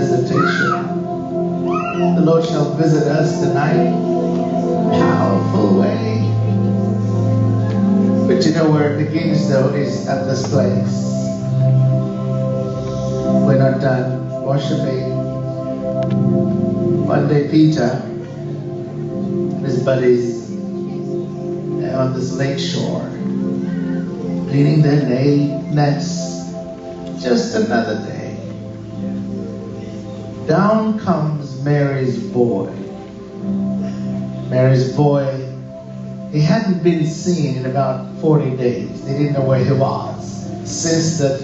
visitation. The Lord shall visit us tonight. Powerful way. But you know where it begins though is at this place. We're not done worshiping. One day Peter and his buddies on this lake shore, cleaning their nets. Just another day. Down comes Mary's boy. Mary's boy, he hadn't been seen in about 40 days. They didn't know where he was since that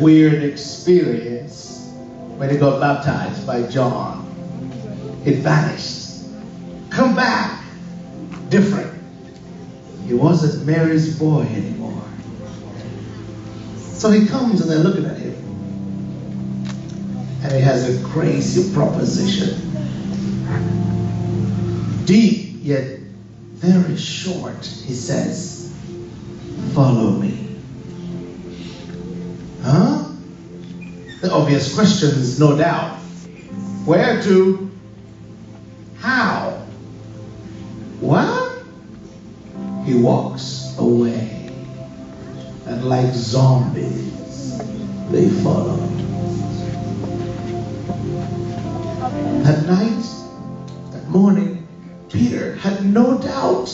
weird experience when he got baptized by John. It vanished. Come back. Different. He wasn't Mary's boy anymore. So he comes and they're looking at him. And he has a crazy proposition. Deep yet very short. He says, follow me. Huh? The obvious questions, no doubt. Where to? How? What? He walks away. And like zombies, they follow. That night, that morning, Peter had no doubt,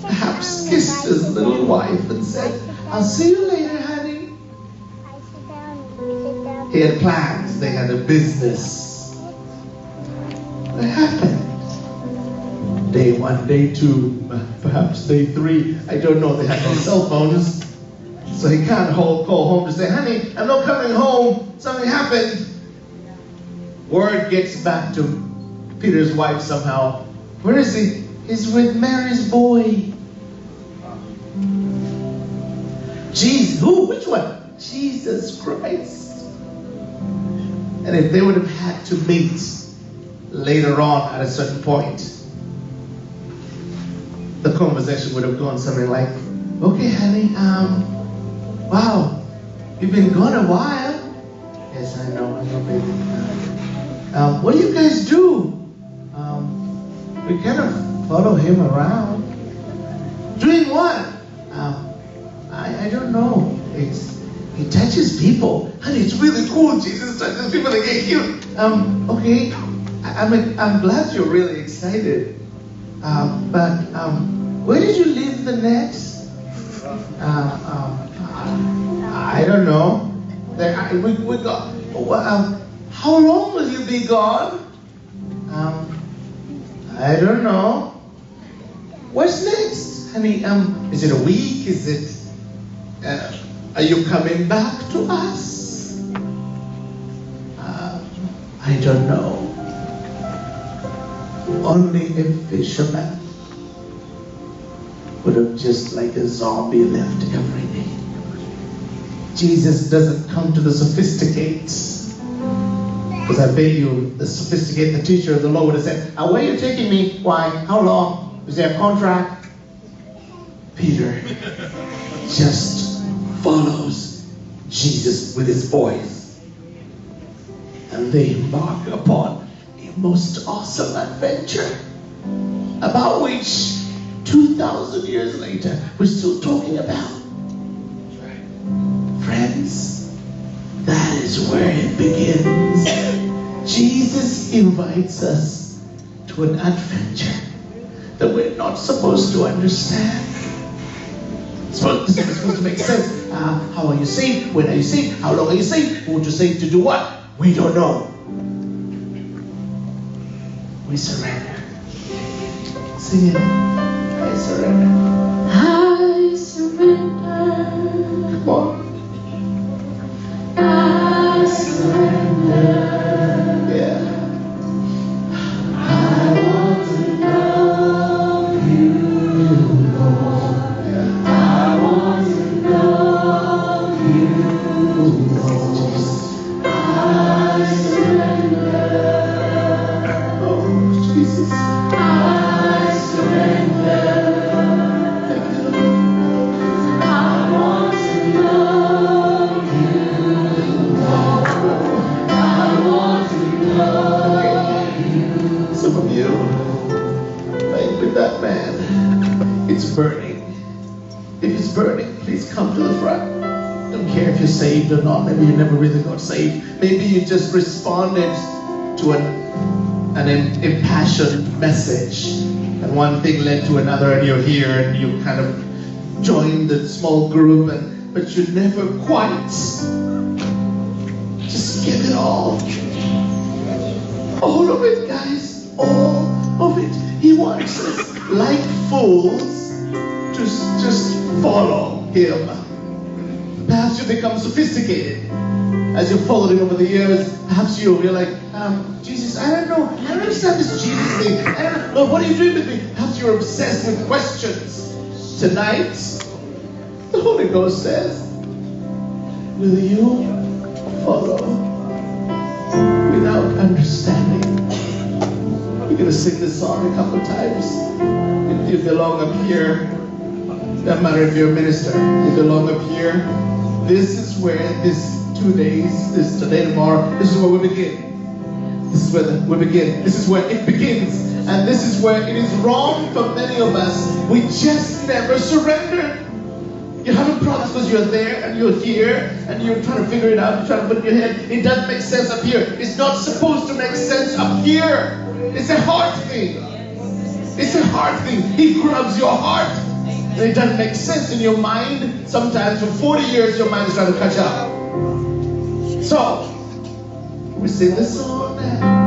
perhaps kissed his little wife and said, I'll see you later, honey. He had plans, they had a business. What happened? Day 1, day 2, perhaps day 3, I don't know, they had no cell phones. So he can't call home to say, honey, I'm not coming home, something happened. Word gets back to Peter's wife somehow. Where is he? He's with Mary's boy. Jesus, who? Which one? Jesus Christ. And if they would have had to meet later on at a certain point, the conversation would have gone something like, okay, honey, wow, you've been gone a while. Yes, I know, baby. What do you guys do? We kind of follow him around. Doing what? I don't know. He touches people. Honey, it's really cool. Jesus touches people, they get healed. Okay. I'm glad you're really excited. But where did you leave the nets? I don't know. We got. How long will you be gone? I don't know. What's next, honey? Is it a week? Is it? Are you coming back to us? I don't know. Only a fisherman would have just like a zombie left every day. Jesus doesn't come to the sophisticates. Because I bet you the sophisticated teacher of the law would have said, where are you taking me? Why? How long? Is there a contract? Peter just follows Jesus with his boys. And they embark upon a most awesome adventure about which 2,000 years later we're still talking about. Friends, that is where it begins. Jesus invites us to an adventure that we're not supposed to understand. It's supposed to make sense. How are you saved? When are you saved? How long are you saved? Who to save to do what? We don't know. We surrender. Sing it. I surrender. I surrender. Come on. I surrender. Yeah. I want to know you, Lord. Yeah. I want to know you, Lord. I surrender. Oh, Jesus. I surrender. burning. If it's burning, please come to the front. I don't care if you're saved or not. Maybe you never really got saved. Maybe you just responded to an impassioned message, and one thing led to another, and you're here and you kind of joined the small group, but you never quite just give it all. All of it, guys. All of it. He wants us, like fools, to just follow him. Perhaps you become sophisticated as you followed him over the years. Perhaps you're like, Jesus, I don't know. I don't understand this Jesus thing. I don't know. Lord, what are you doing with me? Perhaps you're obsessed with questions. Tonight, the Holy Ghost says, will you follow without understanding? We're going to sing this song a couple of times. If you belong up here, doesn't matter if you're a minister, you belong up here. This is where this 2 days, this today, tomorrow, this is where we begin. This is where we begin. This is where it begins. And this is where it is wrong for many of us. We just never surrender. You're having problems because you're there and you're here and you're trying to figure it out. You're trying to put it in your head. It doesn't make sense up here. It's not supposed to make sense up here. It's a heart thing. It's a heart thing. He grabs your heart. And it doesn't make sense in your mind. Sometimes for 40 years your mind is trying to catch up. So, we sing this song now.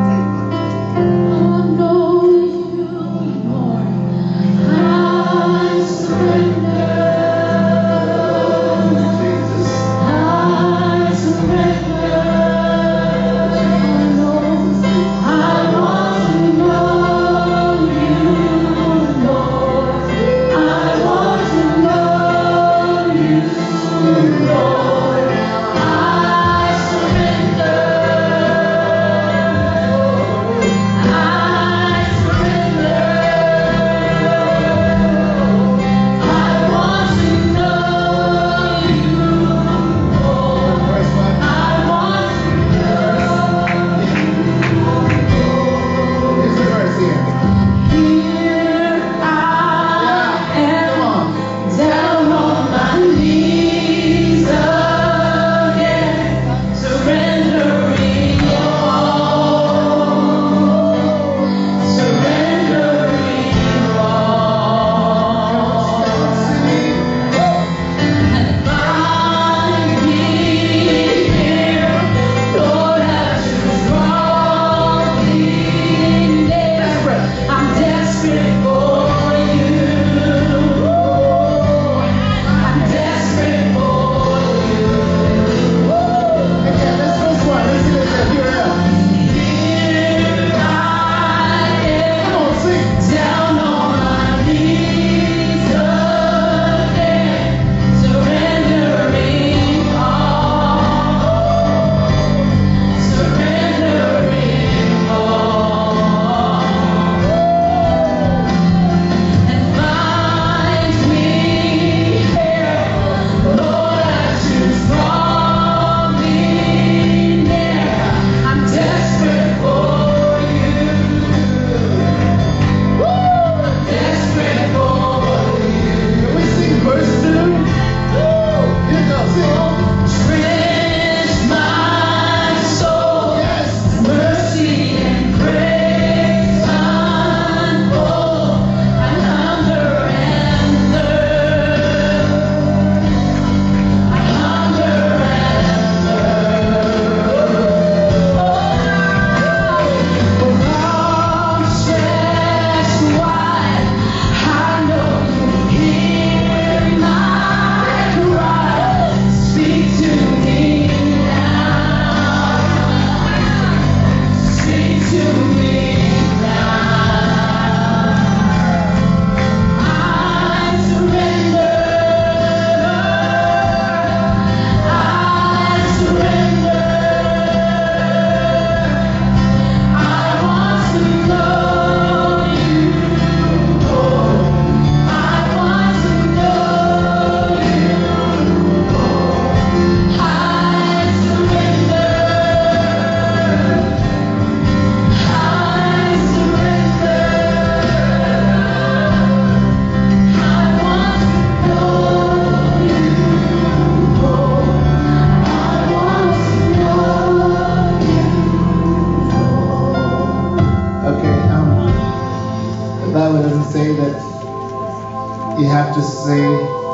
say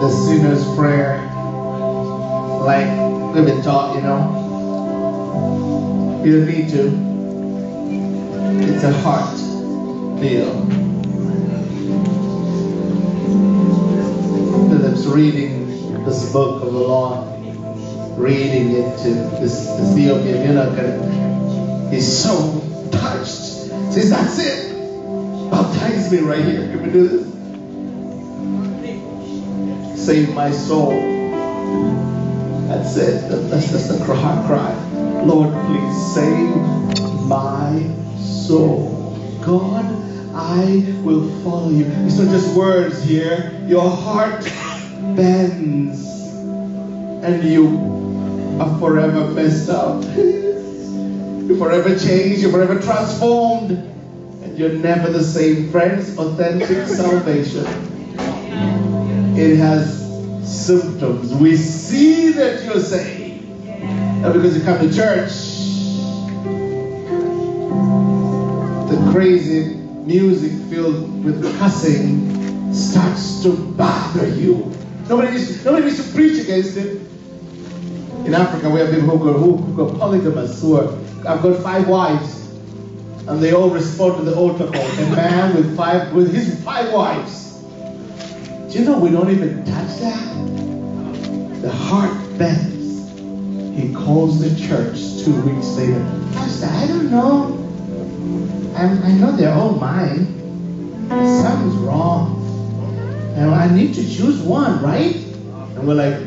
the sinner's prayer like we've been taught, you know. You don't need to. It's a heart deal. Philip's reading this book of the Lord, reading it to this Ethiopian eunuch, he's so touched. Says, that's it. Baptize me right here. Can we do this? Save my soul. That's it. That's the heart cry. Lord, please save my soul. God, I will follow you. It's not just words here. Your heart bends and you are forever messed up. You're forever changed. You're forever transformed. And you're never the same. Friends, authentic salvation, it has symptoms. We see that you're saved. Not because you come to church. The crazy music filled with cussing starts to bother you. Nobody needs to preach against it. In Africa, we have people who go polygamous, I've got 5 wives, and they all respond to the altar call. A man with his 5 wives. Do you know we don't even touch that? The heart bends. He calls the church 2 weeks later. Pastor, I don't know. I know they're all mine. Something's wrong. And I need to choose one, right? And we're like,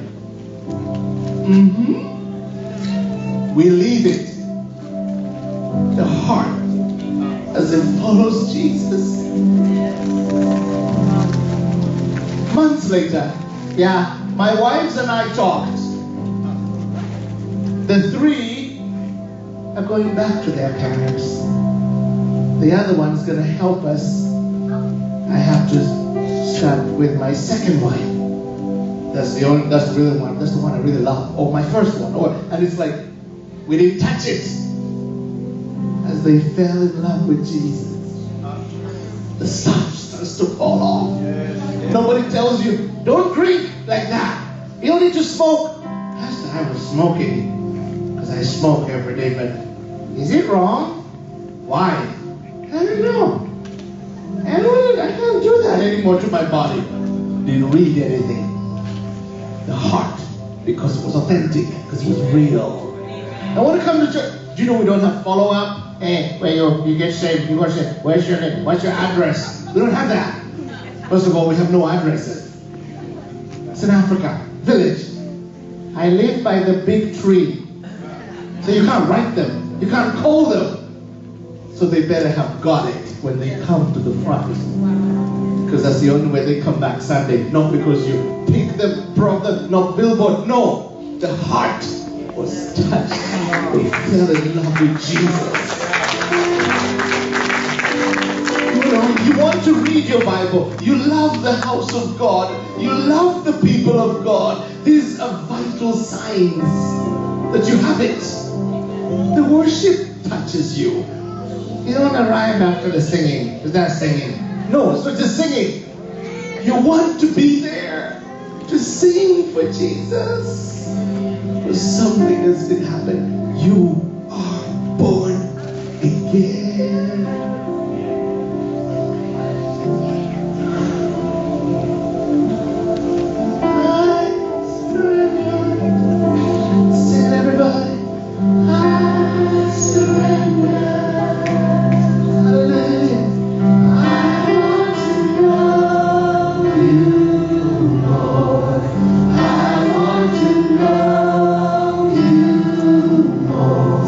we leave it. The heart, as it follows Jesus. Months later, my wives and I talked. The 3 are going back to their parents. The other one's going to help us. I have to start with my second wife. That's the one I really love. Or my first one. And it's like, we didn't touch it. As they fell in love with Jesus, the stuff starts to fall off. Nobody tells you, don't drink like that. You don't need to smoke. Pastor, I was smoking because I smoke every day, but is it wrong? Why? I don't know. I can't do that anymore to my body. Didn't read anything. The heart, because it was authentic, because it was real. I want to come to church. Do you know we don't have follow-up? Hey, where you get saved, you go say, where's your name? What's your address? We don't have that. First of all, we have no addresses. It's in Africa, village. I live by the big tree. So you can't write them. You can't call them. So they better have got it when they come to the front. Because that's the only way they come back Sunday. Not because you pick them, brought them, not billboard. No, the heart was touched. They fell in love with Jesus. You want to read your Bible. You love the house of God. You love the people of God. These are vital signs that you have it. The worship touches you. You don't arrive after the singing. It's not singing. No, it's not just singing. You want to be there to sing for Jesus. Because something has been happening. You are born again. I want to know you more.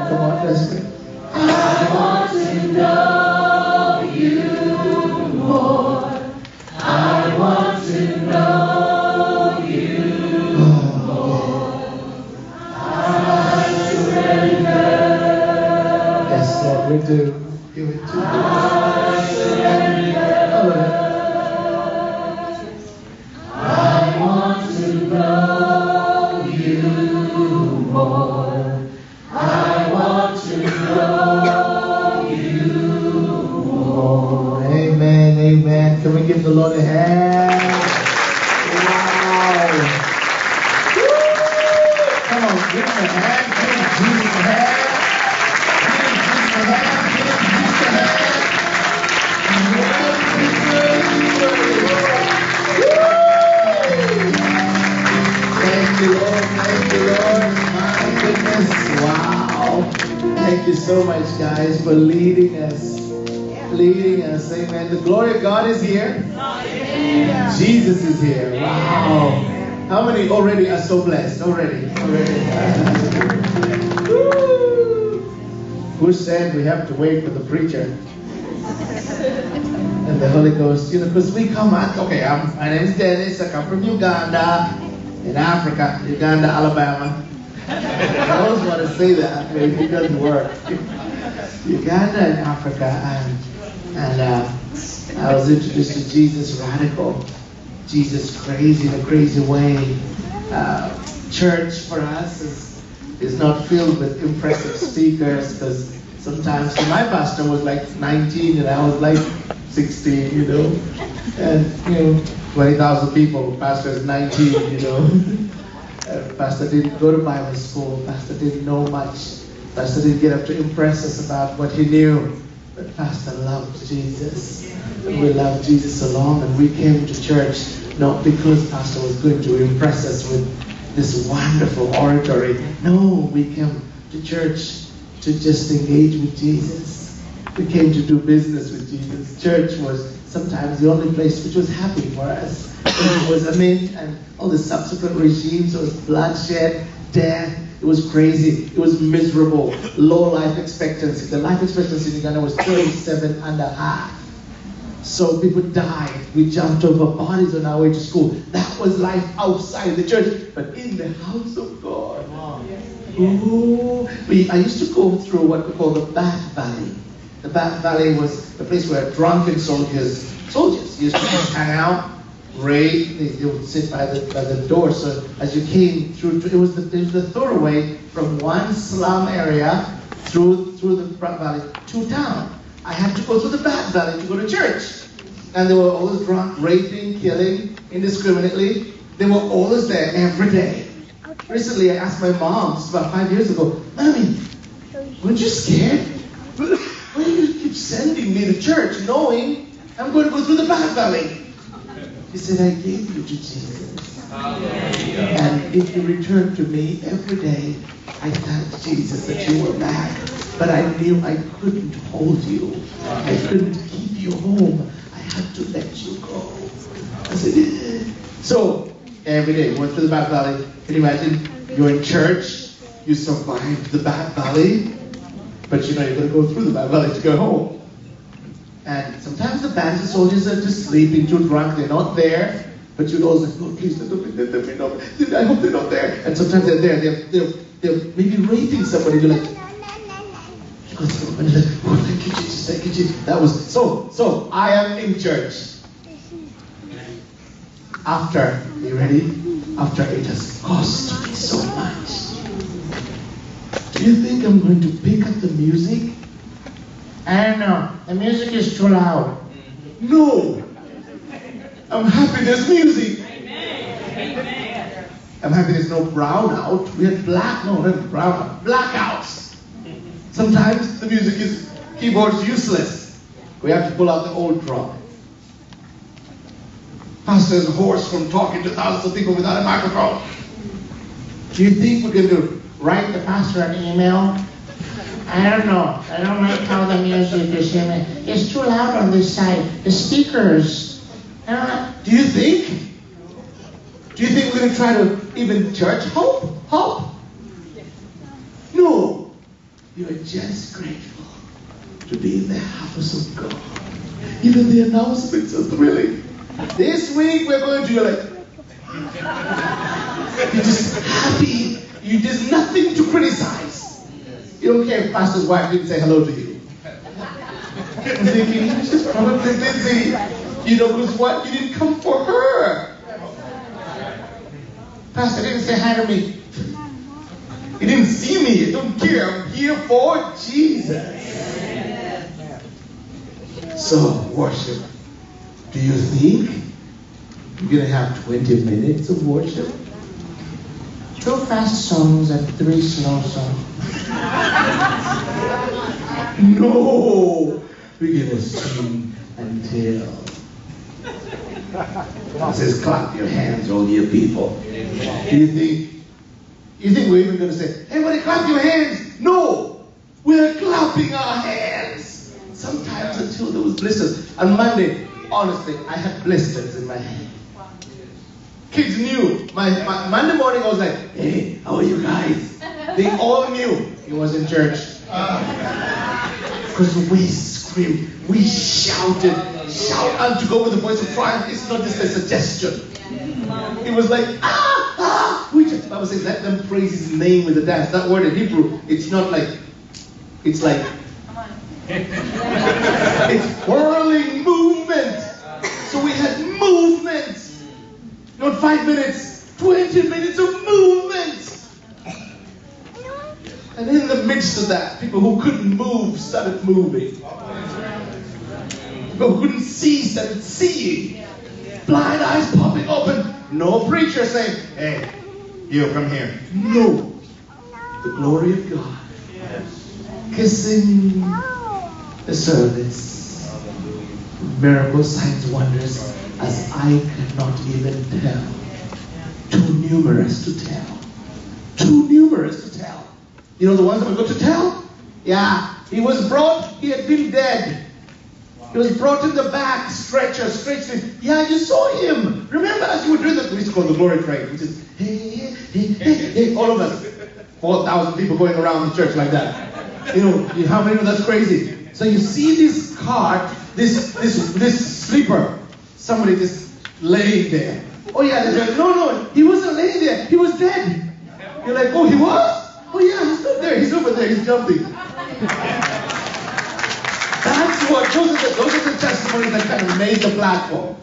Come on, let's sing. I want to know you more. I want to know you more. I surrender. Yes, Lord, we do. Give it to you. I surrender. I want to know you more. I want to know you more. Amen, amen. Can we give the Lord a hand? Wow. Woo! Come on, give him a hand. Give Jesus a hand. Give Jesus a hand. Give Jesus a hand. Thank you, Lord. Thank you, Lord. My goodness. Wow. Thank you so much, guys, for leading us. Leading us. Amen. The glory of God is here. Jesus is here. Wow. How many already are so blessed? Already. Woo. Who said we have to wait for the preacher? And the Holy Ghost, because we come out. Okay, my name is Dennis. I come from Uganda, in Africa, Uganda, Alabama. I always want to say that, but it doesn't work. Uganda in Africa, and I was introduced to Jesus radical, Jesus crazy in a crazy way. Church for us is not filled with impressive speakers, because sometimes my pastor was like 19 and I was like 16, and 20,000 people, pastor is 19, pastor didn't go to Bible school, pastor didn't know much, pastor didn't get up to impress us about what he knew, but pastor loved Jesus, and we loved Jesus along, and we came to church not because pastor was going to impress us with this wonderful oratory. No, we came to church to just engage with Jesus. We came to do business with Jesus. Church was sometimes the only place which was happy for us. It was and all the subsequent regimes, it was bloodshed, death, it was crazy, it was miserable, low life expectancy. The life expectancy in Uganda was 37 and a half. So people died. We jumped over bodies on our way to school. That was life outside the church, but in the house of God. Ooh, I used to go through what we call the Bath Valley. The Bath Valley was the place where drunken soldiers used to just hang out, raid. They would sit by the door. So as you came through, it was the thoroughway from one slum area through the Bath Valley to town. I had to go through the Bath Valley to go to church. And they were always drunk, raping, killing, indiscriminately. They were always there every day. Recently, I asked my mom, this is about 5 years ago, Mommy, weren't you scared? Why do you keep sending me to church knowing I'm going to go through the Bath Valley? He said, I gave you to Jesus. And if you return to me every day, I thank Jesus that you were back. But I knew I couldn't hold you. I couldn't keep you home. I had to let you go. I said, so every day, went through the Bath Valley. Can you imagine? You're in church, you survived the Bath Valley, but you're going to go through the Bath Valley to go home. And sometimes the bands and soldiers are just sleeping, too drunk, they're not there, but you'd always like, oh, please, I hope they're not there. And sometimes they're there, they're maybe raping somebody, you're like, oh, thank you, Jesus, thank you, Jesus. That was, so I am in church. After, you ready? After it has cost me so much. Do you think I'm going to pick up the music? I don't know. The music is too loud. No. I'm happy there's music. Amen. I'm happy there's no brownout. We had blackouts. Sometimes the keyboard's useless. We have to pull out the old drum. Pastor's hoarse from talking to thousands of people without a microphone. Do you think we're going to write the pastor an email? I don't know. I don't like how the music is. It's too loud on this side. The speakers. Do you think? Do you think we're going to try to even church hop? No. you're just grateful to be in the house of God. Even the announcements are thrilling. This week we're going to, you're just happy. There's nothing to criticize. You don't care if pastor's wife didn't say hello to you. I'm thinking, she's probably busy. Because what? You didn't come for her. Pastor didn't say hi to me. He didn't see me. I don't care. I'm here for Jesus. So, worship. Do you think you're going to have 20 minutes of worship? 2 fast songs and 3 slow songs. No! We're going to sing until. God says, clap your hands, all you people. Do you think we're even going to say, hey, everybody clap your hands? No! We're clapping our hands. Sometimes until there was blisters. On Monday, honestly, I had blisters in my hand. Kids knew. My Monday morning, I was like, hey, how are you guys? They all knew he was in church. Because we screamed, we shouted. Shout out to go with the voice of triumph. It's not just a suggestion. It was like, the Bible says, let them praise his name with a dance. That word in Hebrew, it's not like, it's like, it's whirling movement. So we had movement. Not 5 minutes, 20 minutes of movement. And in the midst of that, people who couldn't move started moving. People who couldn't see started seeing. Blind eyes popping open. No preacher saying, hey, you come here. No. The glory of God. Kissing the service. Miracles, signs, wonders, as I cannot even tell. Too numerous to tell. Too numerous to tell. You know the ones I'm going to tell? Yeah. He was brought, he had been dead. He was brought in the back, stretched. Yeah, you saw him. Remember as you were doing that, we used to call the glory train, which is, hey, all of us. 4,000 people going around the church like that. How many of that's crazy? So you see this cart, this sleeper, somebody just laying there. Oh yeah, they're like, no, he wasn't laying there, he was dead. You're like, oh, he was? Oh yeah, he's still there, he's over there, he's jumping. Those are the testimonies that kind of made the platform.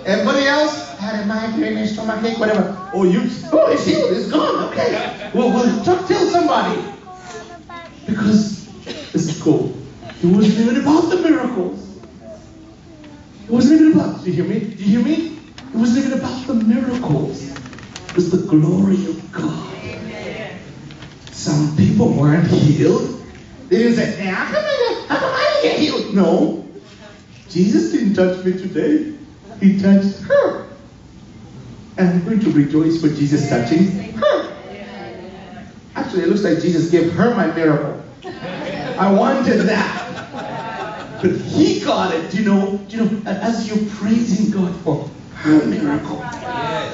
Everybody else had a migraine, stomachache, whatever. Oh, he's healed, he's gone, okay. Well, tell somebody. Because this is cool. It wasn't even about the miracles. It wasn't even about, do you hear me? It wasn't even about the miracles. It was the glory of God. Some people weren't healed. They didn't say, hey, how come I didn't get healed? No. Jesus didn't touch me today. He touched her. And I'm going to rejoice for Jesus touching her. Actually, it looks like Jesus gave her my miracle. I wanted that. But he got it, and as you're praising God for her miracle,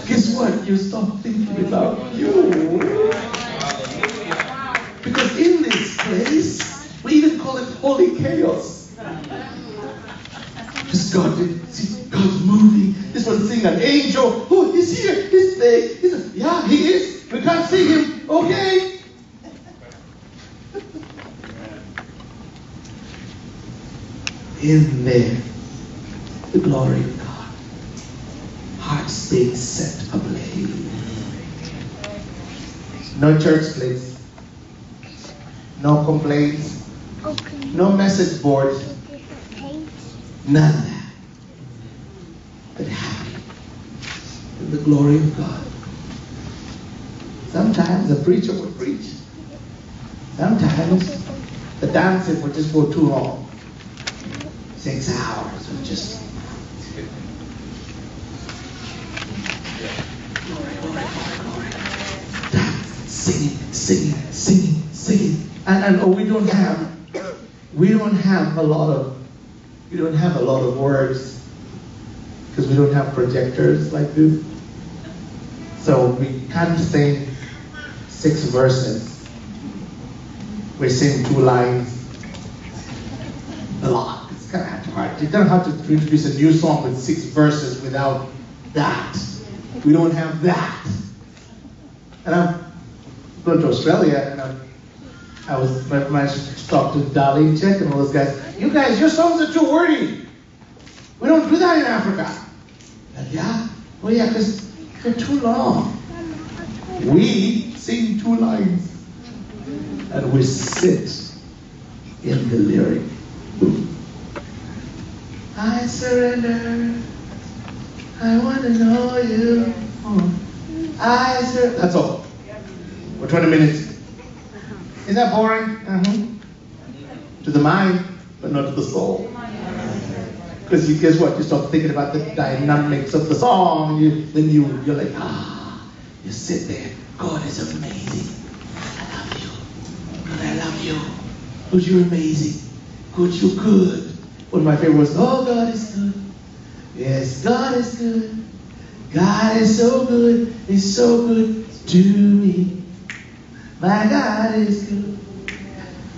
guess what? You stop thinking about you. Because in this place, we even call it holy chaos. Because God's moving. This one seeing an angel. Oh, he's here. He's there. Yeah, he is. We can't see him. Okay. In there, the glory of God. Hearts being set ablaze. No church splits. No complaints. No message boards. None of that. But happy in the glory of God. Sometimes the preacher would preach. Sometimes the dancing would just go too long. 6 hours of just glory. Singing. And we don't have a lot of words because we don't have projectors like this. So we can't sing 6 verses. We sing 2 lines a lot. It's kind of hard. You don't have to introduce a new song with 6 verses without that. We don't have that. And I'm going to Australia, and I was talked to Darlene Check and all those guys. You guys, your songs are too wordy. We don't do that in Africa. And yeah? Oh yeah, because they're too long. We sing 2 lines. And we sit in the lyric. I surrender. I want to know you. I surrender. That's all. For 20 minutes. Isn't that boring? To the mind, but not to the soul. Because you guess what? You start thinking about the dynamics of the song. Then you're like, you sit there. God is amazing. I love you. God, I love you. God, you're amazing. God, you're good. One of my favorites was, oh, God is good. Yes, God is good. God is so good. He's so good to me. My God is good.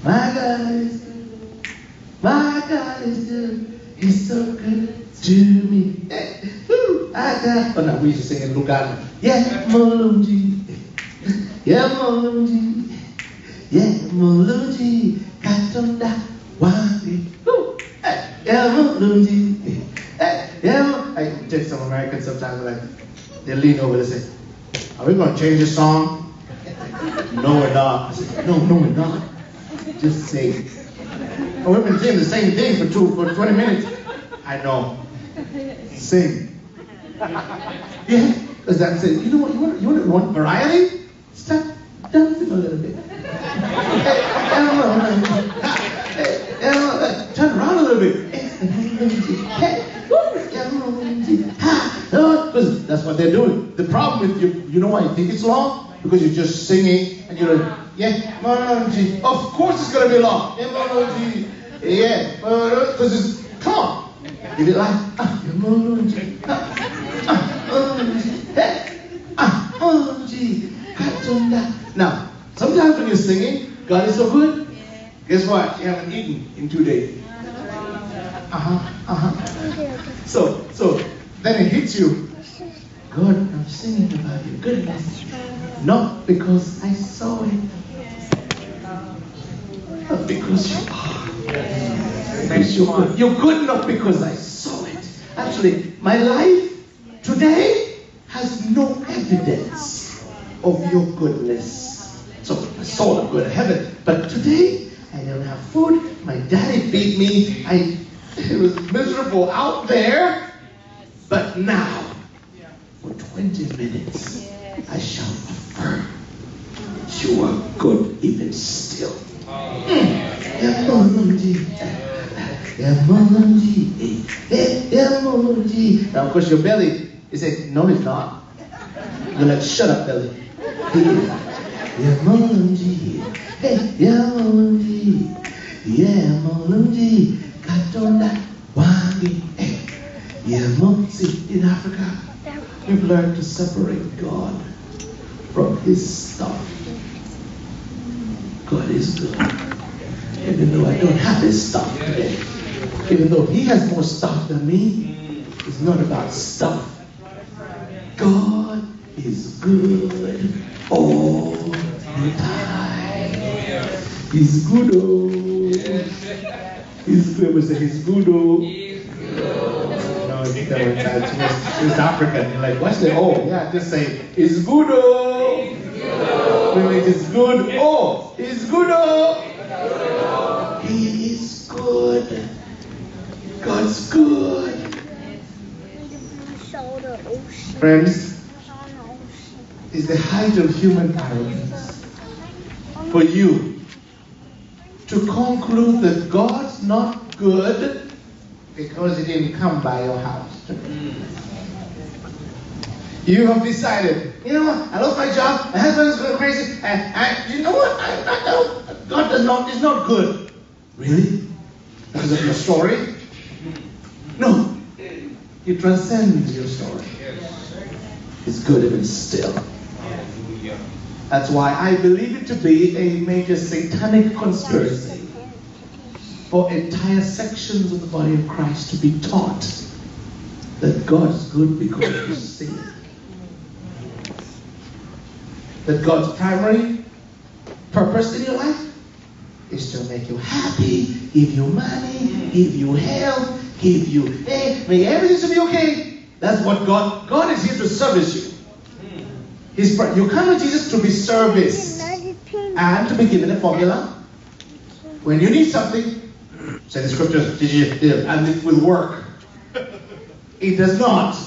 My God is good. My God is good. He's so good to me. Hey, woo, I got. Oh no, we used to sing in Luganda. Yeah, Mulungi. Yeah, Mulungi. Yeah, Mulungi. Katonda wangi. Woo. Hey, yeah, Mulungi. Hey, yeah. I take some Americans sometimes like they lean over and say, "Are we going to change the song?" No, we're not. I said, no, we're not. Just sing. Oh, we've been saying the same thing for 20 minutes. I know. Sing. Yeah, because that's it. You know what? You want variety? Start dancing a little bit. Turn around a little bit. Because that's what they're doing. The problem with you know why you think it's long? Because you're just singing and you're like, yeah, Mononji. Of course it's going to be long. Yeah, Mononji. Yeah, because it's, come on. Give it like, Mononji. Mononji. Now, sometimes when you're singing, God is so good, guess what? You haven't eaten in 2 days. So then it hits you. God, I'm singing about your goodness. Not because I saw it. Not because you are. Because you're good. You're good not because I saw it. Actually, my life today has no evidence of your goodness. So my soul will go to heaven. But today, I don't have food. My daddy beat me. It was miserable out there. But now, for 20 minutes, I shall affirm that you are good even still. Now, of course, your belly is saying, no, it's not. You're like, shut up, belly. See, in Africa, we've learned to separate God from His stuff. God is good. Even though I don't have His stuff today. Even though He has more stuff than me, it's not about stuff. God is good all the time. He's good, oh. He's good. We say He's good, oh. It's African. You're like, what's the oh? Yeah, just say, it's good, oh. It's good, oh. It's good, oh. He is good. God's good. Friends, it's the height of human arrogance for you to conclude that God's not good because He didn't come by your house. You have decided, you know what, I lost my job, my husband's going crazy, and you know what, God is not good. Really? Because of your story? No. He transcends your story. It's good even still. That's why I believe it to be a major satanic conspiracy for entire sections of the body of Christ to be taught that God is good because you sin. That God's primary purpose in your life is to make you happy, give you money, give you health, give you, make everything to be okay. That's what God is here to service you. You come to Jesus to be serviced and to be given a formula. When you need something, say the scriptures, and it will work. It does not.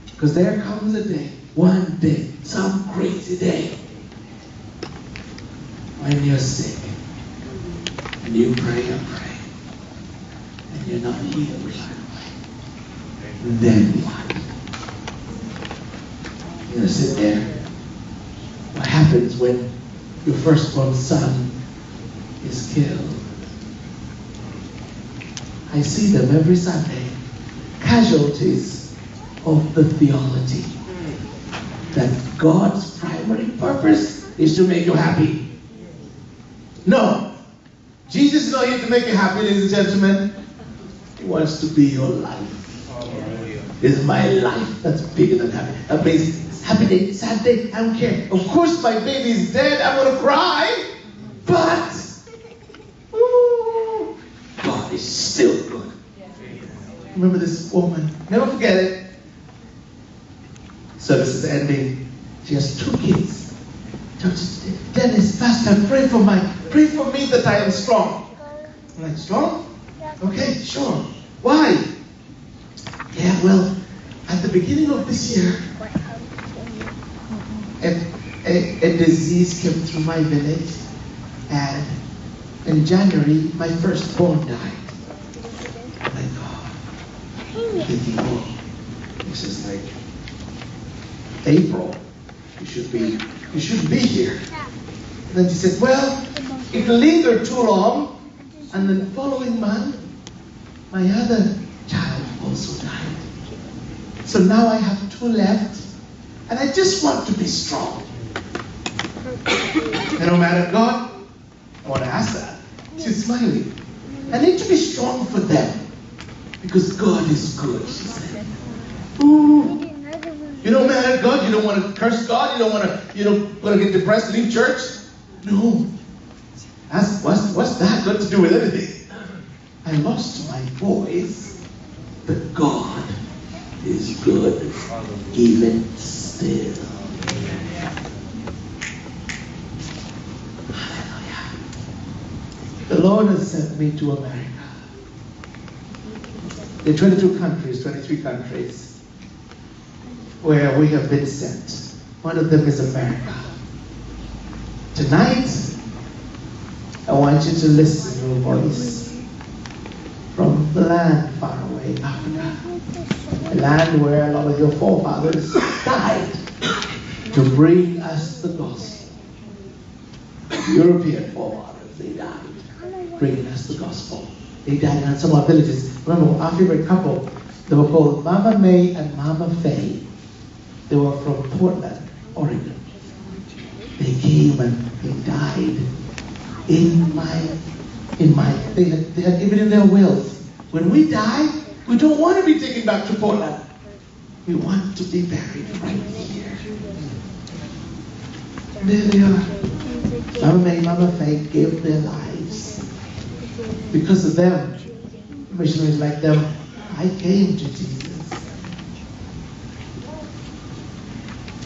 Because there comes a day, one day, some crazy day, when you're sick, and you pray and pray, and you're not healed right away. Then what? You're going to sit there. What happens when your firstborn son is killed? I see them every Sunday. Casualties of the theology that God's primary purpose is to make you happy. No. Jesus is not here to make you happy, ladies and gentlemen. He wants to be your life. It's my life that's bigger than happy. That means it's happy day, sad day, I don't care. Of course my baby is dead, I'm going to cry. But God is still good. Remember this woman. Never forget it. Service is ending. She has 2 kids. Dennis, Pastor, pray for me that I am strong. I'm like, strong? Okay, sure. Why? Yeah, well, at the beginning of this year, a disease came through my village, and in January, my firstborn died. I'm like, oh, thinking, oh, this is like April. You shouldn't be here. And then she said, well, it lingered too long, and the following month, my other child also died. So now I have 2 left, and I just want to be strong. And no matter God, I want to ask that. She's smiling. I need to be strong for them, because God is good, she said. Ooh. You don't matter God, you don't want to curse God, you don't want to get depressed, leave church. No. What's that got to do with anything? I lost my voice, but God is good even still. Hallelujah. The Lord has sent me to America. There are 22 countries, 23 countries where we have been sent. One of them is America. Tonight, I want you to listen to a voice from the land far away, Africa. A land where a lot of your forefathers died to bring us the gospel. European forefathers, they died bringing us the gospel. They died in some of our villages. Remember, our favorite couple, they were called Mama May and Mama Faye. They were from Portland, Oregon. They came and they died they had given in their wills. When we die, we don't want to be taken back to Portland. We want to be buried right here. There they are. Mama May, Mama Faye gave their lives. Because of them, missionaries like them, I came to Jesus.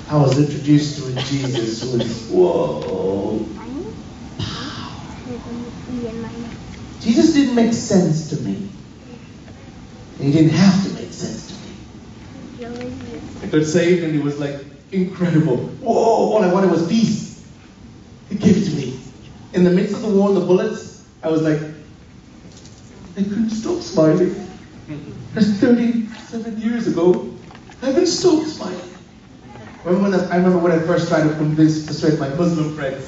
I was introduced to a Jesus who was, whoa, power. Jesus didn't make sense to me. He didn't have to make sense to me. I got saved and it was like incredible. Whoa, all I wanted was peace. He gave it to me. In the midst of the war and the bullets, I was like, I couldn't stop smiling. That's 37 years ago. I haven't stopped smiling. I remember when I first tried to persuade my Muslim friends.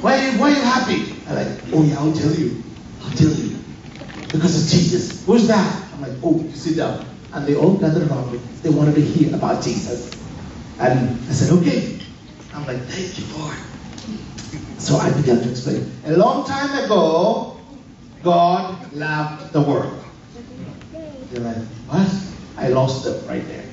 Why are you happy? I'm like, oh yeah, I'll tell you. Because of Jesus. Who's that? I'm like, oh, you sit down. And they all gathered around me. They wanted to hear about Jesus. And I said, okay. I'm like, thank you, Lord. So I began to explain. A long time ago, God loved the world. They're like, what? I lost them right there.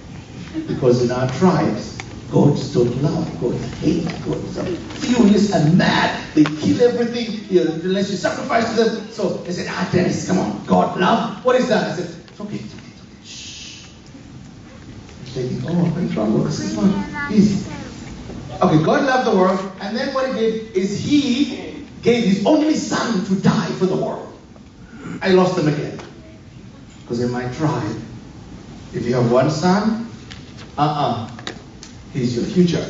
Because in our tribes, gods don't love, gods hate, gods are furious and mad. They kill everything unless you sacrifice to them. So they said, Dennis, come on, God love? What is that? I said, it's okay. Shh. I'm thinking, oh, I'm in trouble. This is fun. Easy. Okay, God loved the world, and then what he did is he gave his only son to die for the world. I lost them again. Because in my tribe, if you have one son, he's your future.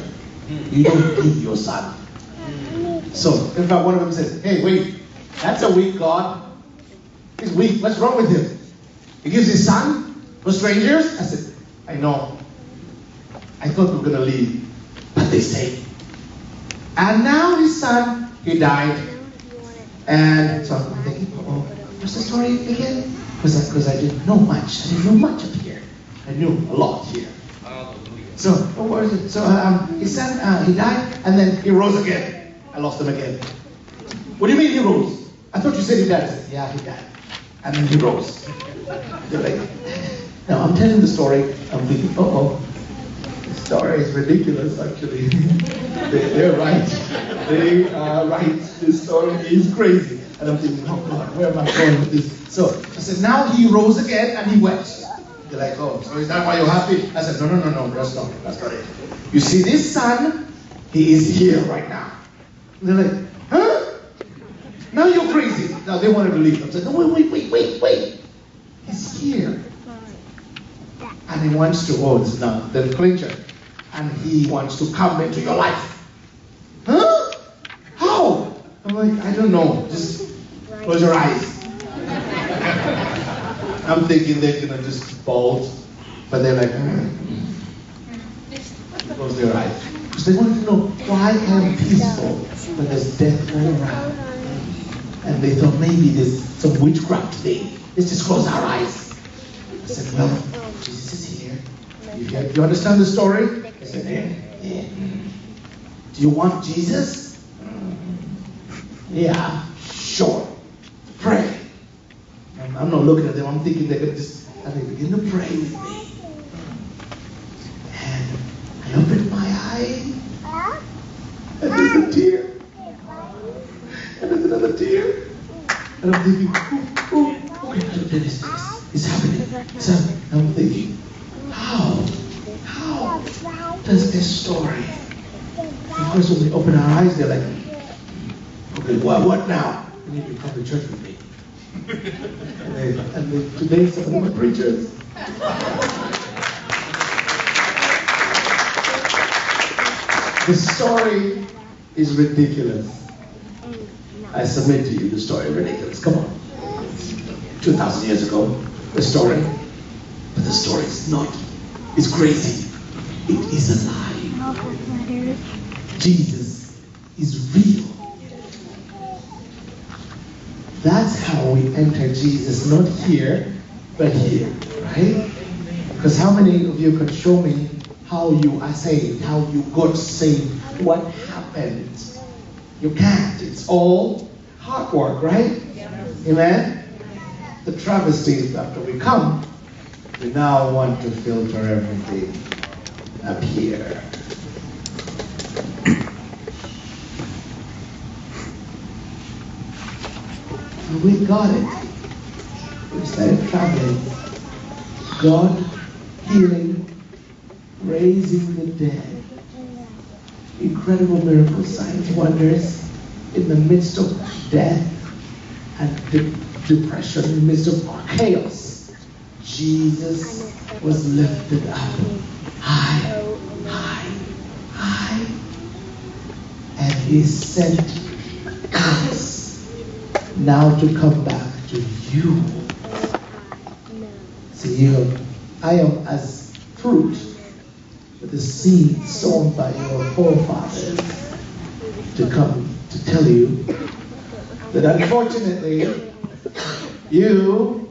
You don't give your son. So, in fact, one of them said, hey, wait, that's a weak God. He's weak. What's wrong with him? He gives his son for strangers? I said, I know. I thought we were going to leave. But they stayed. And now his son, he died. And so I'm thinking, what's the story again? Because I didn't know much. I didn't know much up here. I knew a lot here. So, what was it? So, his son, he died, and then he rose again. I lost him again. What do you mean he rose? I thought you said he died. I said, yeah, he died. And then he rose. They're like, now I'm telling the story. I'm thinking, the story is ridiculous, actually. They're right. They are right. This story is crazy. And I'm thinking, oh God, where am I going with this? So, I said, now he rose again, and he wept. They're like, oh, so is that why you're happy? I said, no, that's not it. You see, this son, he is here right now. And they're like, huh? Now you're crazy. Now they wanted to leave. I said, no, wait. He's here. And he wants to, the clincher. And he wants to come into your life. Huh? How? I'm like, I don't know. Just close your eyes. I'm thinking they're going to just bolt, but they're like, close their eyes. Because they wanted to know why I'm peaceful when there's death all around. And they thought maybe there's some witchcraft thing. Let's just close our eyes. I said, well, Jesus is here. You understand the story? I said, yeah. Do you want Jesus? Yeah, sure. Pray. I'm not looking at them. I'm thinking they're going to just, and they begin to pray with me. And I opened my eye, and there's a tear. And there's another tear. And I'm thinking, okay, it's happening. So I'm thinking, how does this story? Of course, when we open our eyes, they're like, okay, what now? You need to come to church with me. and today some of them are preachers. The story is ridiculous. I submit to you, the story is ridiculous. Come on. 2,000 years ago, the story. But the story is not. It's crazy. It is alive. Jesus is real. That's how we enter Jesus, not here, but here, right? Because how many of you can show me how you are saved, how you got saved, what happened? You can't. It's all hard work, right? Amen? The travesty is after we come, we now want to filter everything up here. And we got it. We started traveling. God healing, raising the dead. Incredible miracles, signs, wonders in the midst of death and depression, in the midst of chaos. Jesus was lifted up high, high, high. And he sent us now to come back to you. See, I am as fruit with the seed sown by your forefathers to come to tell you that unfortunately you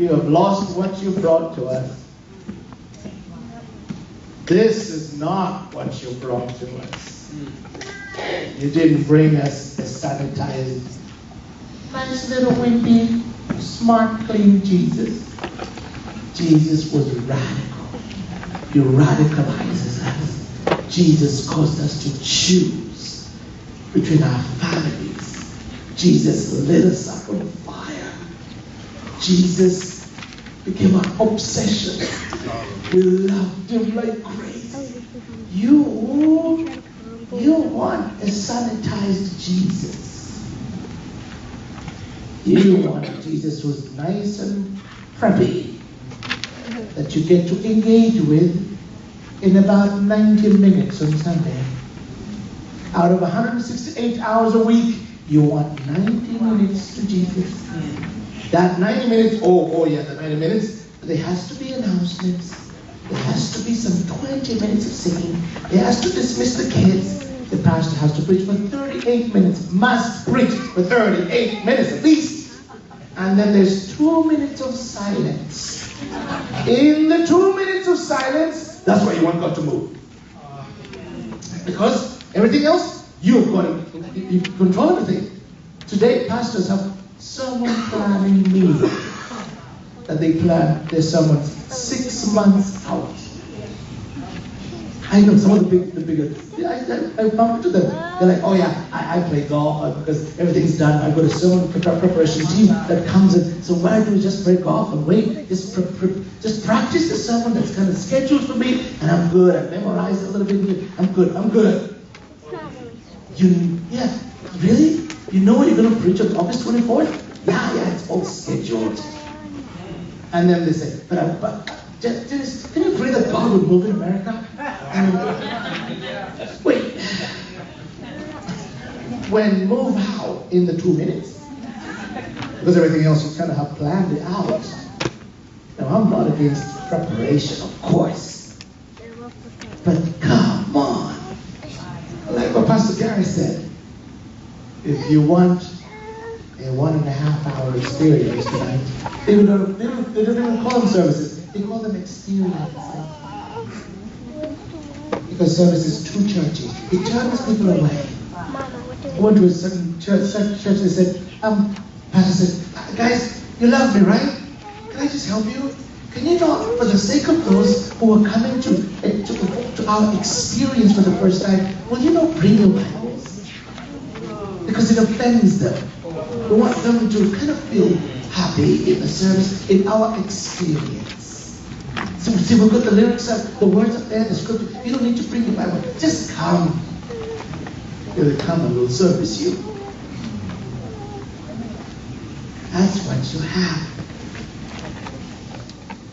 have lost what you brought to us. This is not what you brought to us. You didn't bring us a sanitized, nice little wimpy, smart, clean Jesus. Jesus was radical. He radicalizes us. Jesus caused us to choose between our families. Jesus lit us up on fire. Jesus became our obsession. We loved him like crazy. You want a sanitized Jesus. You want a Jesus who's nice and preppy, that you get to engage with in about 90 minutes on Sunday. Out of 168 hours a week, you want 90 minutes to Jesus. That 90 minutes, the 90 minutes, there has to be announcements. There has to be some 20 minutes of singing. There has to dismiss the kids. The pastor has to preach for 38 minutes. Must preach for 38 minutes at least. And then there's 2 minutes of silence. In the 2 minutes of silence, that's where you want God to move. Because everything else, you control everything. Today, pastors have sermon planning meetings that they plan their sermons 6 months out. I know some of the bigger, I bump into them. They're like, oh yeah, I play golf because everything's done. I've got a sermon preparation team that comes in. So why don't we just play golf and wait? Just practice the sermon that's kind of scheduled for me, and I'm good. I've memorized a little bit. I'm good. Really? You know what you're going to preach on August 24th? Yeah, it's all scheduled. And then they say, but Dennis, can you pray that God would move in America? Wait. When move how? In the 2 minutes? Because everything else you kind of have planned it out. Now, I'm not against preparation, of course. But come on. Like what Pastor Gary said, if you want a 1.5 hour experience tonight, they don't even call them services. They call them experiences. Because service is too churchy. It turns people away. I went to a certain church, they said, pastor said, guys, you love me, right? Can I just help you? Can you not, for the sake of those who are coming to our experience for the first time, will you not bring your Bibles? Because it offends them. We want them to kind of feel happy in the service, in our experience. So see, we've got the lyrics up, the words up there, the scripture. You don't need to bring your Bible. Just come. They'll come and we'll service you. That's what you have.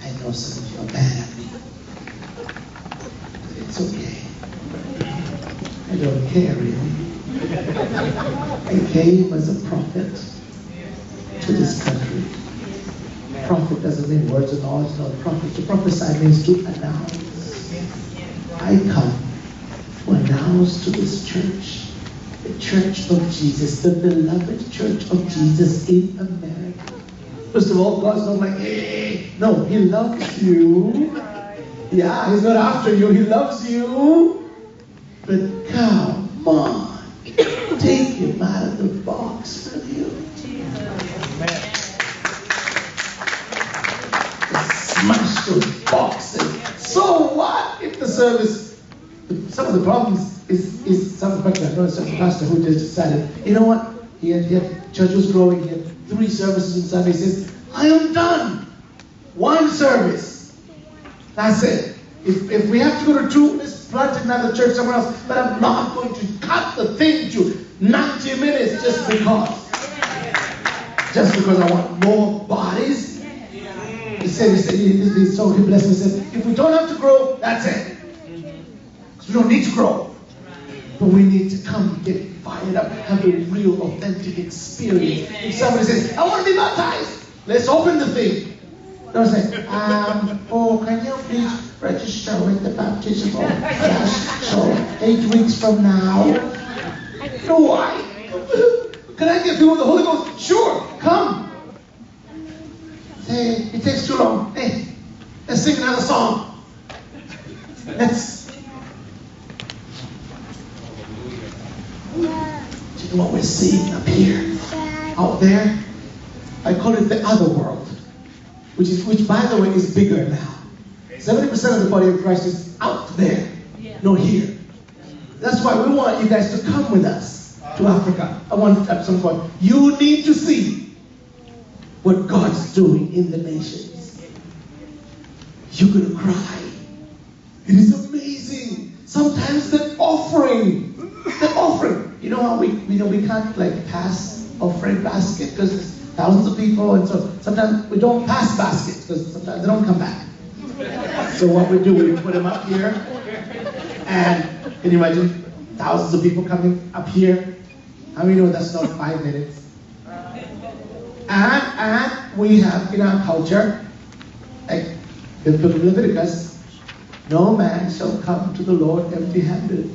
I know some of you are mad at me. But it's okay. I don't care really. I came as a prophet to this country. Prophet doesn't mean words of knowledge, no. Prophet, to prophesy means to announce. I come to announce to this church, the church of Jesus, the beloved church of Jesus in America. First of all, God's not like, hey, no, He loves you. Yeah, He's not after you, He loves you. But come on. Take him out of the box for you. Smash those boxes. So what if the service, some of the problems is some of the I know some pastor who just decided, you know what? He had church was growing, he had 3 services on Sunday. He says, I am done. 1 service. That's it. If we have to go to 2, let's plant another church somewhere else. But I'm not going to cut the thing to 90 minutes just because. Just because I want more bodies. He said, so he blessed me. He said, if we don't have to grow, that's it. Because we don't need to grow. But we need to come get fired up, have a real authentic experience. If somebody says, I want to be baptized, let's open the thing. Don't say, can you please register with the baptismal class? So 8 weeks from now. No, why? Can I get people with the Holy Ghost? Sure, come. Say, it takes too long. Hey, let's sing another song. Let's Let's. Do you know what we're seeing up here? Out there? I call it the other world. Which by the way is bigger now. 70% of the body of Christ is out there, not here. That's why we want you guys to come with us to Africa. I want at some point. You need to see what God's doing in the nations. You're going to cry. It is amazing. Sometimes the offering. You know how we can't like pass offering basket because there's thousands of people, and so sometimes we don't pass baskets because sometimes they don't come back. So what we do, we put them up here, and can you imagine thousands of people coming up here? How many know that's not 5 minutes? And we have in our culture, like the book of Leviticus, no man shall come to the Lord empty-handed,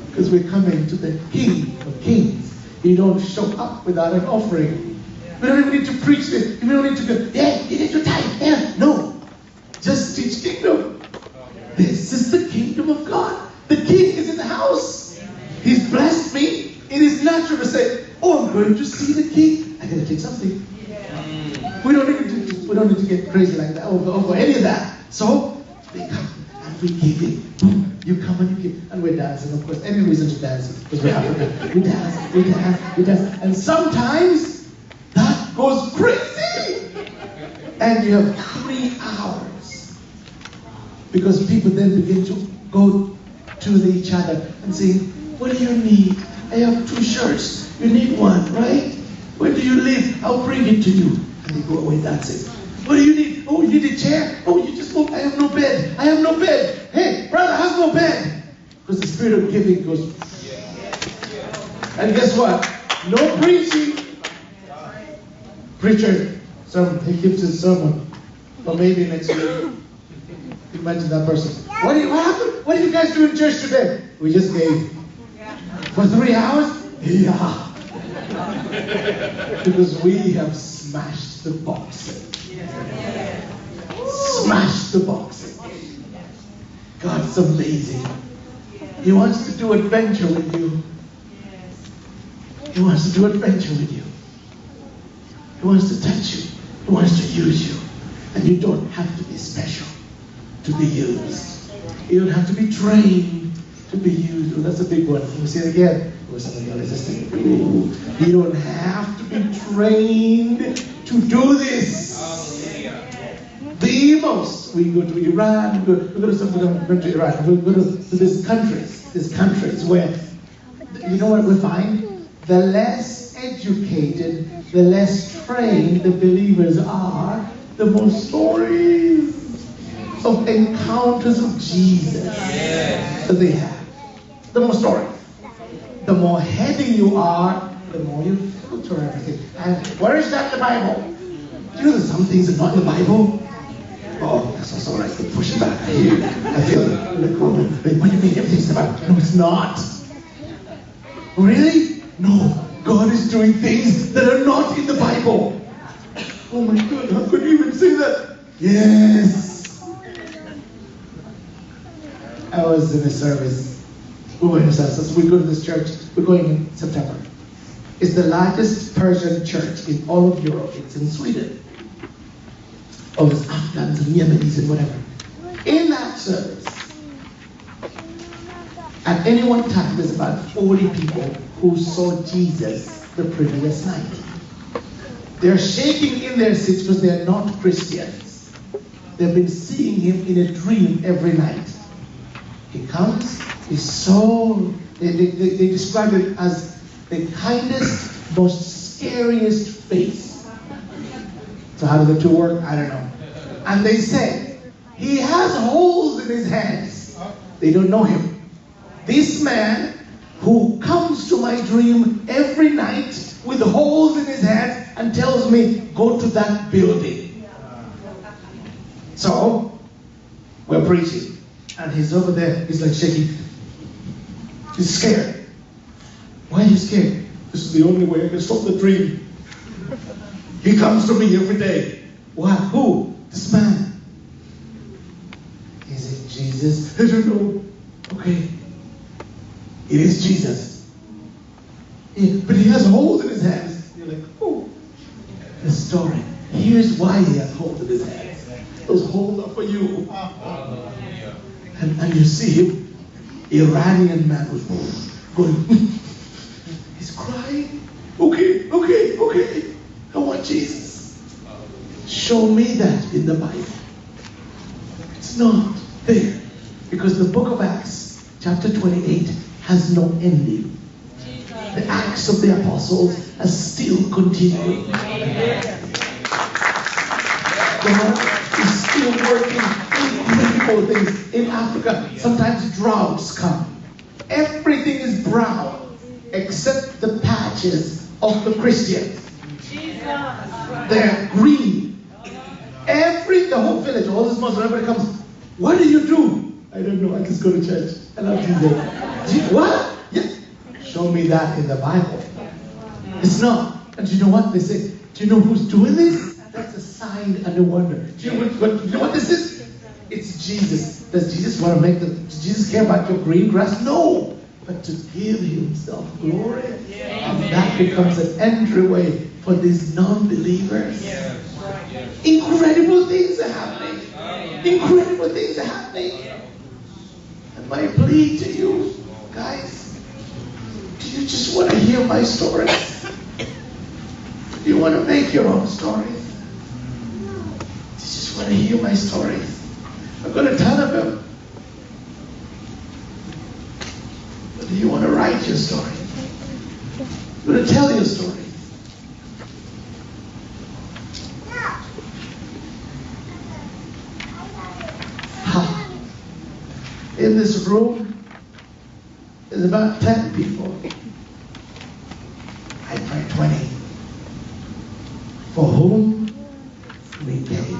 because we're coming to the King of Kings. You don't show up without an offering. We don't even need to preach it. We don't need to go, yeah, you need to tithe. Yeah. No. Just teach kingdom. This is the kingdom of God. The king is in the house. He's blessed me. It is natural to say, oh, I'm going to see the king. I gotta take something. We don't need to get crazy like that over any of that. So they come and we give it. Boom. You come and you give, and we're dancing, of course. Any reason to dance because we're African. We dance. And sometimes that goes crazy. And you have 3 hours. Because people then begin to go to each other and say, what do you need? I have 2 shirts. You need 1, right? Where do you live? I'll bring it to you. And they go away dancing. What do you need? Oh, you need a chair? Oh, you just moved. I have no bed. I have no bed. Hey, brother has no bed. Because the spirit of giving goes. And guess what? No preaching. Preacher, he gives his sermon. Or maybe next week. Imagine that person. What happened? What did you guys do in church today? We just gave. For 3 hours? Yeah. Because we have smashed the boxing. Smashed the boxing. God's amazing. He wants to do adventure with you. He wants to do adventure with you. He wants to touch you. He wants to use you. And you don't have to be special to be used. You don't have to be trained to be used. Oh, that's a big one. Let me say it again. Oh, some of y'all are just thinking, ooh. You don't have to be trained to do this. The most. We go to Iran, we go to Iraq, we go to these countries where, you know what we find? The less educated, the less trained the believers are, the more stories of encounters of Jesus that they have. The more stories. The more heady you are, the more you filter everything. And where is that in the Bible? Do you know that some things are not in the Bible? Oh, that's also right. Push it back. I feel it. What do you mean everything's in the Bible? No, it's not. Really? No. God is doing things that are not in the Bible. Oh my God, how could you even say that? Yes. I was in a service. We were in a service. We go to this church. We're going in September. It's the largest Persian church in all of Europe. It's in Sweden. All these Afghans and Yemenis and whatever. In that service, at any one time, there's about 40 people who saw Jesus the previous night. They're shaking in their seats because they're not Christians. They've been seeing him in a dream every night. He comes, he's so, they describe it as the kindest, most scariest face. So how do the two work? I don't know. And they say, he has holes in his hands. They don't know him. This man who comes to my dream every night with holes in his hands and tells me, go to that building. So, we're preaching. And he's over there, he's like shaking. He's scared. Why are you scared? This is the only way I can stop the dream. He comes to me every day. Why? Who? This man. Is it Jesus? Jesus? I don't know. Okay. It is Jesus. Yeah, but he has holes in his hands. You're like, oh. The story. Here's why he has holes in his hands. Those holes are for you. And you see him, Iranian man was going, he's crying. Okay. I want Jesus. Show me that in the Bible. It's not there. Because the book of Acts, chapter 28, has no ending. The Acts of the Apostles are still continuing. God is still working incredible things in Africa. Sometimes droughts come. Everything is brown except the patches of the Christians. They're green. The whole village, all this Muslim, everybody comes. What do you do? I don't know. I just go to church. I love Jesus. What? Yes. Show me that in the Bible. It's not. And you know what they say? Do you know who's doing this? That's a sign and a wonder. Do you know what this is? It's Jesus. Does Jesus want to does Jesus care about your green grass? No. But to give himself glory. And that becomes an entryway for these non-believers. Incredible things are happening. Incredible things are happening. And my plea to you, guys, do you just want to hear my stories? Do you want to make your own stories? Do you just want to hear my stories? I've got a ton of them. But do you want to write your story? I'm going to tell your story. In this room, there's about 10 people. I pray 20. For whom we paid.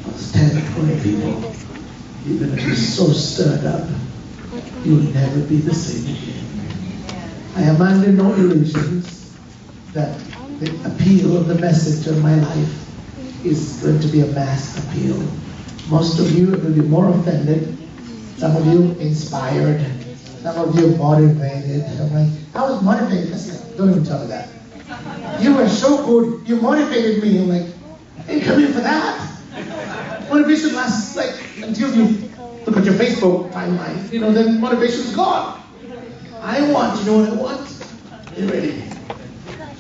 Those 10, 20 people. You're going to be so stirred up, you'll never be the same again. I am under no illusions that the appeal of the message of my life is going to be a mass appeal. Most of you will be more offended. Some of you inspired. Some of you motivated. I'm like, I was motivated. Listen, don't even tell me that. You were so good. You motivated me. I'm like, I didn't come here for that. Motivation lasts until you look at your Facebook timeline. Then motivation's gone. I want, you know what I want? You ready?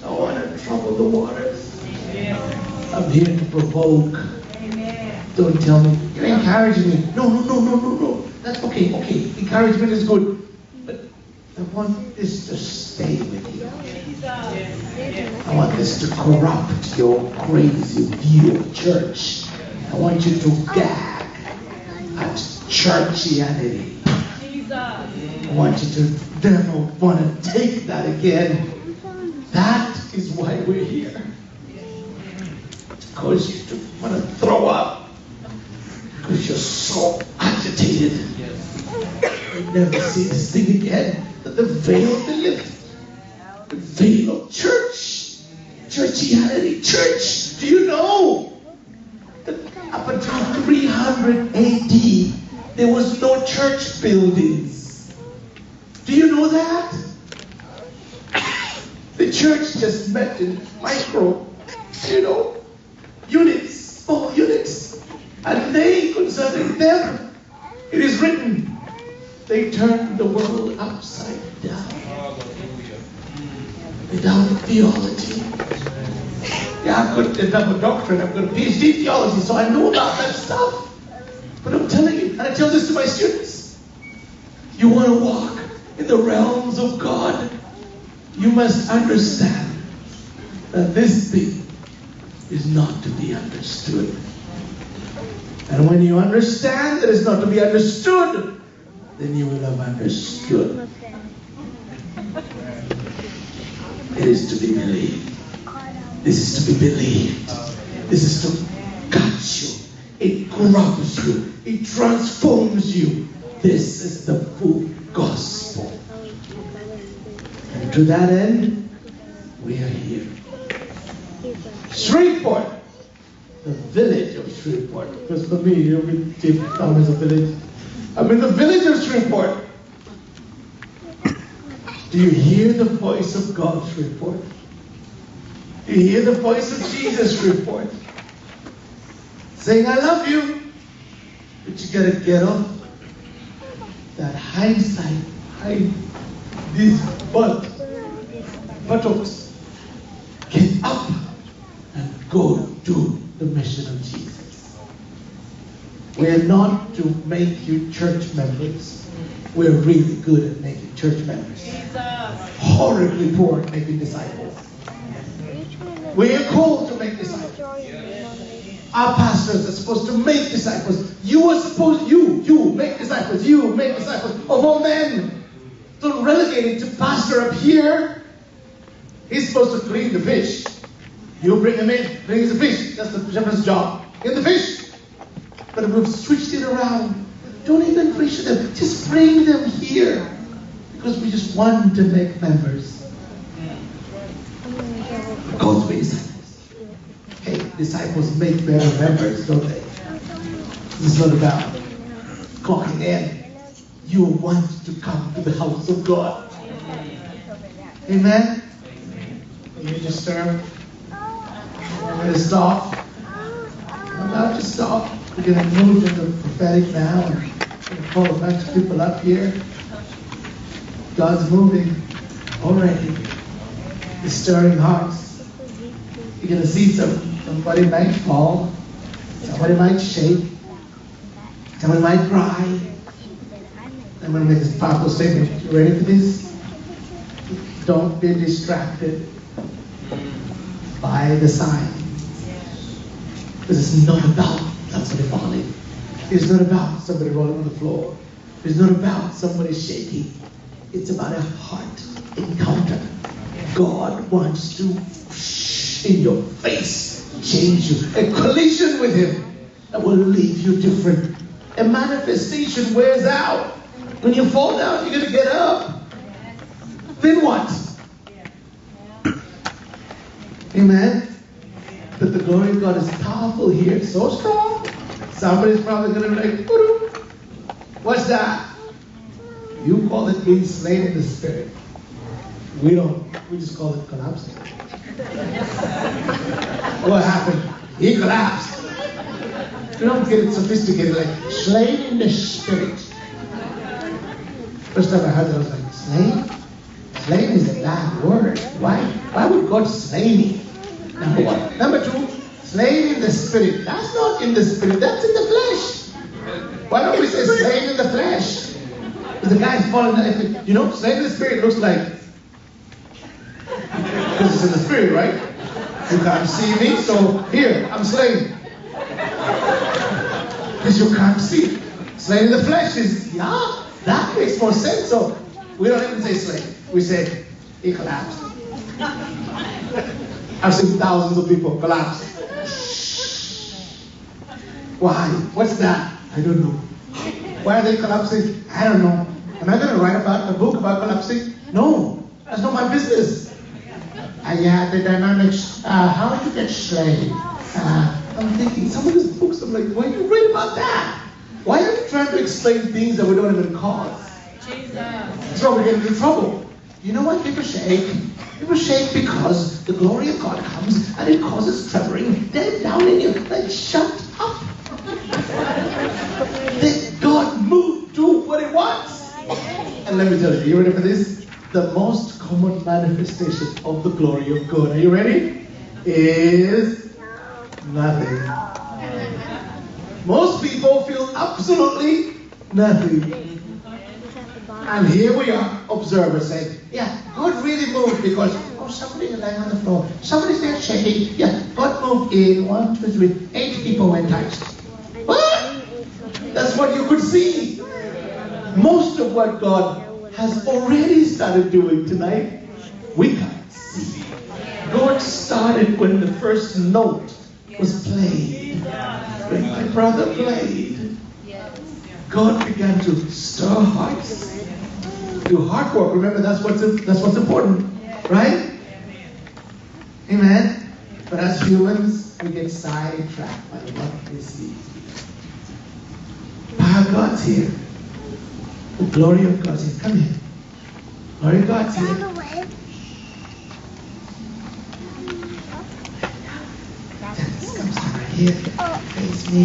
I want to trouble the waters. I'm here to provoke. Don't tell me, you're encouraging me. No. That's okay. Encouragement is good. But I want this to stay with you. I want this to corrupt your crazy view of church. I want you to gag at churchianity. I want you to never want to take that again. That is why we're here. Because you want to throw up. Because you're so agitated. You'll never see this thing again. That the veil of the lifted. The veil of church. Churchianity. Church. Do you know that up until 300 AD, there was no church buildings? Do you know that? The church just met in micro, units, small units. And they, concerning them, it is written, they turned the world upside down. Without theology. Yeah, I've got a double doctorate, I've got a PhD in theology, so I know about that stuff. But I'm telling you, and I tell this to my students, you want to walk in the realms of God, you must understand that this thing is not to be understood. And when you understand that it's not to be understood, then you will have understood. It is to be believed. This is to be believed. This is to catch you. It corrupts you. It transforms you. This is the full gospel. And to that end, we are here. Shreveport the village of Shreveport. Because for me, you know, Cape Town is a village. I'm in the village of Shreveport. Do you hear the voice of God, Shreveport? Do you hear the voice of Jesus, Shreveport? Saying, I love you. But you gotta get off that hindsight, these buttocks. Get up and go do the mission of Jesus. We're not to make you church members. We're really good at making church members. Horribly poor at making disciples. We are called to make disciples. Our pastors are supposed to make disciples. You are supposed, you make disciples. You make disciples of all men. Don't relegate it to pastor up here. He's supposed to clean the fish. You bring him in, cleans the fish. That's the shepherd's job. Get the fish. But we've switched it around. Don't even preach to them. Just bring them here. Because we just want to make members. Called to be disciples. Hey, disciples make better members, don't they? It's not about clocking in. You want to come to the house of God. Amen? You just serve. I'm going to stop. I'm about to stop. We're going to move into prophetic now. I'm going to call a bunch of people up here. God's moving already. He's stirring hearts. You're going to see somebody might fall. Somebody might shake. Somebody might cry. I'm going to make this powerful statement. You ready for this? Don't be distracted by the sign. Because it's not about somebody falling. It's not about somebody rolling on the floor. It's not about somebody shaking. It's about a heart encounter. God wants to, in your face, change you. A collision with Him that will leave you different. A manifestation wears out. When you fall down, you're going to get up. Then what? Amen? But the glory of God is powerful here. So strong. Somebody's probably going to be like, "Poo-doo." What's that? You call it being slain in the spirit. We don't. We just call it collapsing. What happened? He collapsed. You don't get it sophisticated like slain in the spirit. First time I heard that, I was like, slain? Slain is a bad word. Why would God slay me? Number one. Number two, slain in the spirit. That's not in the spirit, that's in the flesh. Why don't we say slain in the flesh? Because the guy's falling down. You know, slain in the spirit looks like, because it's in the spirit, right? You can't see me, so here, I'm slain. Because you can't see. Slain in the flesh is, yeah, that makes more sense. So we don't even say slain. We say, he collapsed. I've seen thousands of people collapse. Why? What's that? I don't know. Why are they collapsing? I don't know. Am I going to write about a book about collapsing? No, that's not my business. Yeah, the dynamics, how do you get slain? I'm thinking, some of these books, I'm like, why do you write about that? Why are you trying to explain things that we don't even cause? Jesus. That's why we get into trouble. You know why people shake? People shake because the glory of God comes and it causes trembling dead down in you. Like, shut up. Let God move, do what He wants. And let me tell you ready for this? The most common manifestation of the glory of God, are you ready? Is nothing. Most people feel absolutely nothing. And here we are, observers saying, yeah, God really moved because, somebody's lying on the floor. Somebody's there shaking. Yeah, God moved in 1, 2, 3. 8 people were touched. What? That's what you could see. Most of what God has already started doing tonight, we can't see. God started when the first note was played. When my brother played, God began to stir hearts. Do heart work. Remember, that's what's important, right? Amen. But as humans, we get sidetracked by what we see. Power of God's here. The glory of God's here. Come here. Glory of God's here. Just come stand right here. Face me.